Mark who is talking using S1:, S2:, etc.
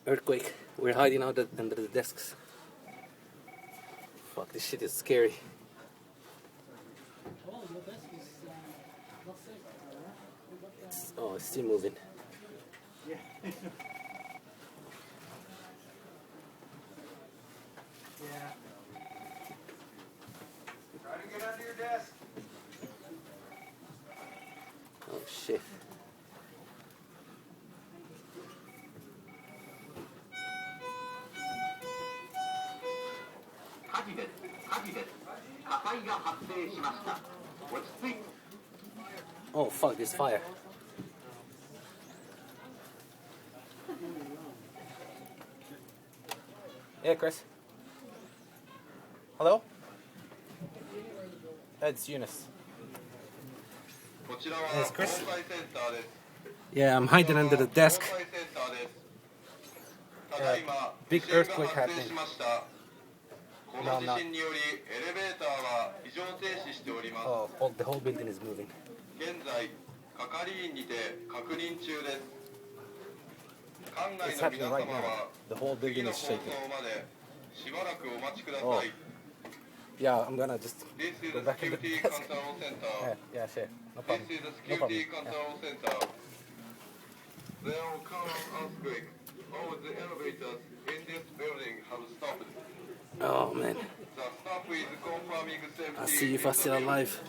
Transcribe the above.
S1: Earthquake. We're hiding out under the desks. Fuck, this shit is scary. Oh, it's still moving.
S2: Yeah. Try to get under your desk.
S1: Oh shit. Oh fuck, there's fire. Yeah, Chris. Hello? It's Eunice. Yes, Chris. Yeah, I'm hiding under the desk. Big earthquake happening. No, I'm not. Oh, the whole building is moving. It's happening right now. The whole building is shaking. Oh. Yeah, I'm gonna just go back in the desk. Yeah, sure. No problem. No problem. Yeah.
S2: There will come an earthquake. All the elevators in this building have stopped.
S1: Oh man.
S2: The staff is confirming safety.
S1: I'll see if I'm still alive.